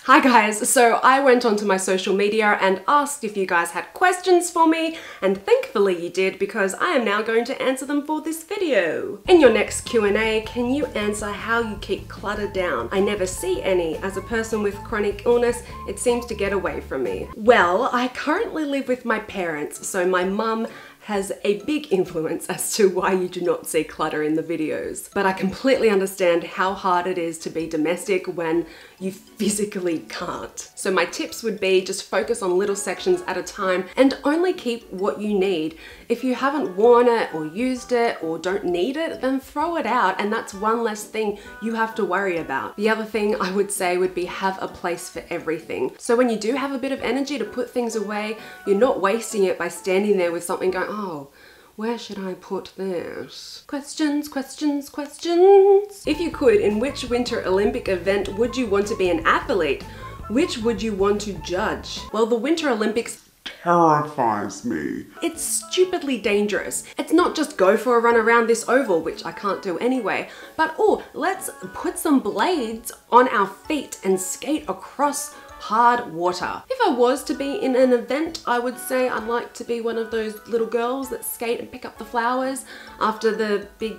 Hi guys, so I went onto my social media and asked if you guys had questions for me, and thankfully you did, because I am now going to answer them for this video. In your next Q&A, can you answer how you keep clutter down? I never see any. As a person with chronic illness, it seems to get away from me. Well, I currently live with my parents, so my mum has a big influence as to why you do not see clutter in the videos. But I completely understand how hard it is to be domestic when you physically can't. So my tips would be just focus on little sections at a time and only keep what you need. If you haven't worn it or used it or don't need it, then throw it out, and that's one less thing you have to worry about. The other thing I would say would be have a place for everything. So when you do have a bit of energy to put things away, you're not wasting it by standing there with something going, oh, where should I put this? Questions, questions, questions. If you could, in which Winter Olympic event would you want to be an athlete? Which would you want to judge? Well, the Winter Olympics terrifies me. It's stupidly dangerous. It's not just go for a run around this oval, which I can't do anyway, but oh, let's put some blades on our feet and skate across hard water. If I was to be in an event, I would say I'd like to be one of those little girls that skate and pick up the flowers after the big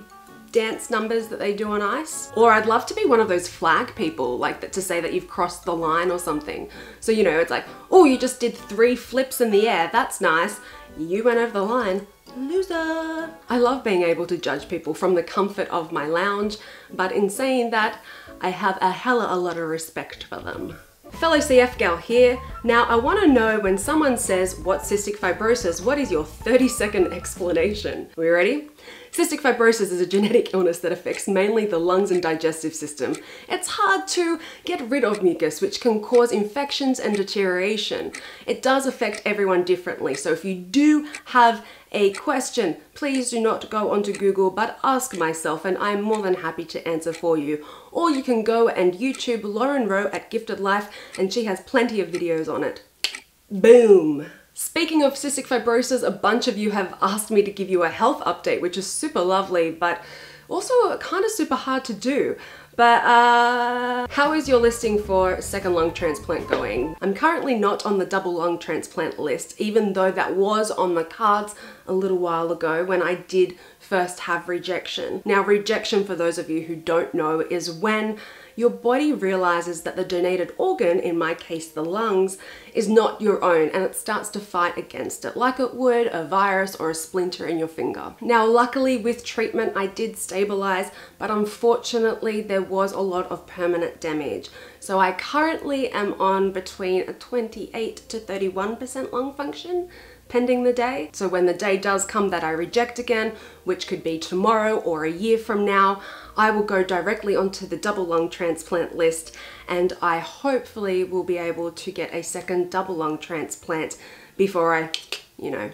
dance numbers that they do on ice. Or I'd love to be one of those flag people, like that, to say that you've crossed the line or something. So, you know, it's like, oh, you just did 3 flips in the air, that's nice. You went over the line. Loser. I love being able to judge people from the comfort of my lounge, but in saying that, I have a hella lot of respect for them. Fellow CF gal here. Now I want to know, when someone says, what's cystic fibrosis, what is your 30-second explanation? Are we ready? Cystic fibrosis is a genetic illness that affects mainly the lungs and digestive system. It's hard to get rid of mucus, which can cause infections and deterioration. It does affect everyone differently, so if you do have a question, please do not go onto Google, but ask myself and I'm more than happy to answer for you. Or you can go and YouTube Lauren Rowe at Gifted Life, and she has plenty of videos on it. Boom! Speaking of cystic fibrosis, a bunch of you have asked me to give you a health update, which is super lovely, but also kind of super hard to do. But how is your listing for second lung transplant going? I'm currently not on the double lung transplant list, even though that was on the cards a little while ago when I did first have rejection. Now, rejection, for those of you who don't know, is when your body realizes that the donated organ, in my case the lungs, is not your own, and it starts to fight against it like it would a virus or a splinter in your finger. Now, luckily with treatment I did stabilize, but unfortunately there was a lot of permanent damage. So I currently am on between a 28 to 31% lung function, pending the day. So when the day does come that I reject again, which could be tomorrow or a year from now, I will go directly onto the double lung transplant list, and I hopefully will be able to get a second double lung transplant before I, you know,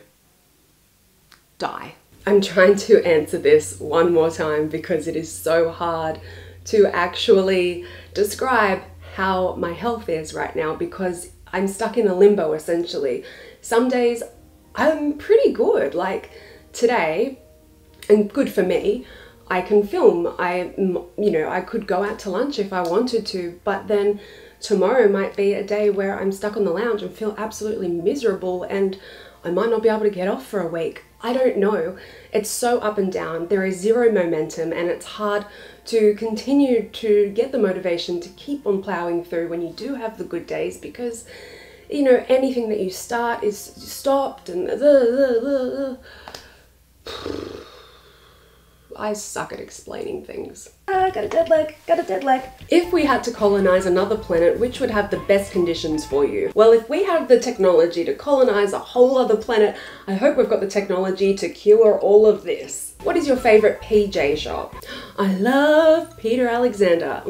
die. I'm trying to answer this one more time because it is so hard to actually describe how my health is right now, because I'm stuck in a limbo essentially. Some days I'm pretty good, like today, and good for me, I can film, I could go out to lunch if I wanted to, but then tomorrow might be a day where I'm stuck on the lounge and feel absolutely miserable, and I might not be able to get off for a week. I don't know. It's so up and down. There is zero momentum, and it's hard to continue to get the motivation to keep on plowing through when you do have the good days, because you know, anything that you start is stopped, and I suck at explaining things. Got a dead leg, got a dead leg. If we had to colonize another planet, which would have the best conditions for you? Well, if we have the technology to colonize a whole other planet, I hope we've got the technology to cure all of this. What is your favorite PJ shop? I love Peter Alexander.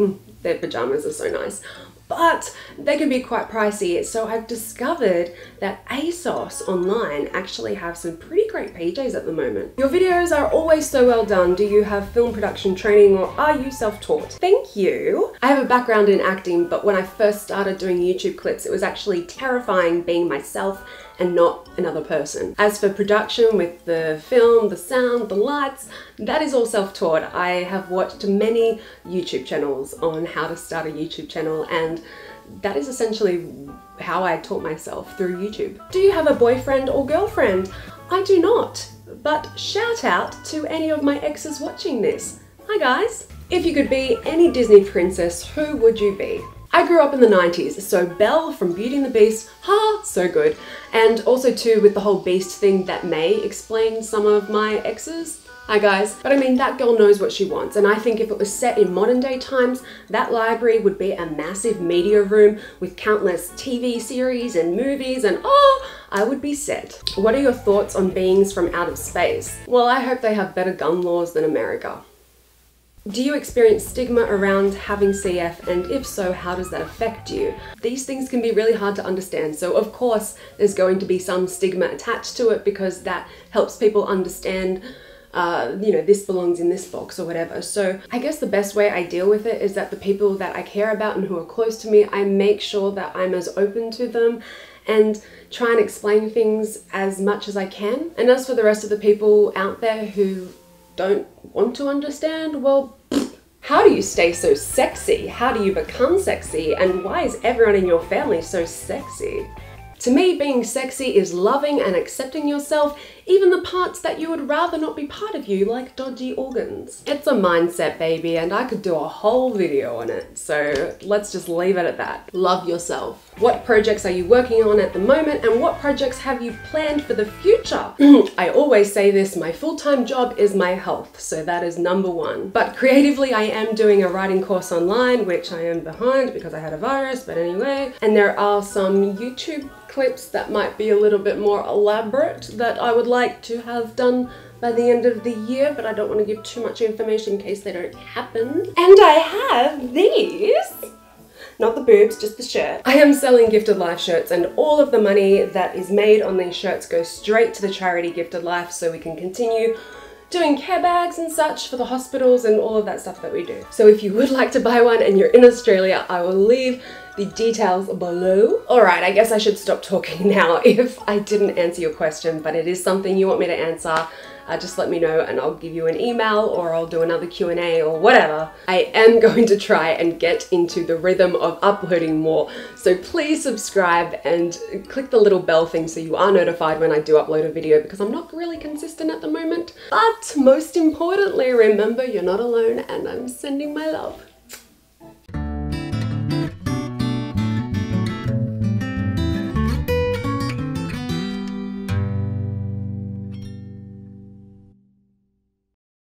Their pajamas are so nice. But they can be quite pricey, so I've discovered that ASOS online actually have some pretty great PJs at the moment. Your videos are always so well done. Do you have film production training, or are you self-taught? Thank you. I have a background in acting, but when I first started doing YouTube clips, it was actually terrifying being myself and not another person. As for production with the film, the sound, the lights, that is all self-taught. I have watched many YouTube channels on how to start a YouTube channel, and that is essentially how I taught myself through YouTube. Do you have a boyfriend or girlfriend? I do not, but shout out to any of my exes watching this. Hi guys. If you could be any Disney princess, who would you be? I grew up in the 90s, so Belle from Beauty and the Beast, so good. And also too, with the whole beast thing, that may explain some of my exes. Hi guys. But I mean, that girl knows what she wants, and I think if it was set in modern day times, that library would be a massive media room with countless TV series and movies, and I would be set. What are your thoughts on beings from outer space? Well, I hope they have better gun laws than America. Do you experience stigma around having CF, and if so, how does that affect you? These things can be really hard to understand, so of course there's going to be some stigma attached to it because that helps people understand you know, this belongs in this box or whatever. So I guess the best way I deal with it is that the people that I care about and who are close to me, I make sure that I'm as open to them and try and explain things as much as I can. And as for the rest of the people out there who don't want to understand, well, how do you stay so sexy? How do you become sexy? And why is everyone in your family so sexy? To me, being sexy is loving and accepting yourself, even the parts that you would rather not be part of you, like dodgy organs. It's a mindset, baby, and I could do a whole video on it, so let's just leave it at that. Love yourself. What projects are you working on at the moment, and what projects have you planned for the future? I always say this, my full-time job is my health, so that is #1. But creatively, I am doing a writing course online, which I am behind because I had a virus, but anyway. And there are some YouTube clips that might be a little bit more elaborate that I would like to have done by the end of the year, but I don't want to give too much information in case they don't happen. And I have these. Not the boobs, just the shirt. I am selling Gifted Life shirts, and all of the money that is made on these shirts goes straight to the charity Gifted Life so we can continue doing care bags and such for the hospitals and all of that stuff that we do. So if you would like to buy one and you're in Australia, I will leave the details below. Alright, I guess I should stop talking now if I didn't answer your question, but it is something you want me to answer. Just let me know and I'll give you an email or I'll do another Q&A or whatever. I am going to try and get into the rhythm of uploading more, so please subscribe and click the little bell thing so you are notified when I do upload a video, because I'm not really consistent at the moment. But most importantly, remember you're not alone, and I'm sending my love.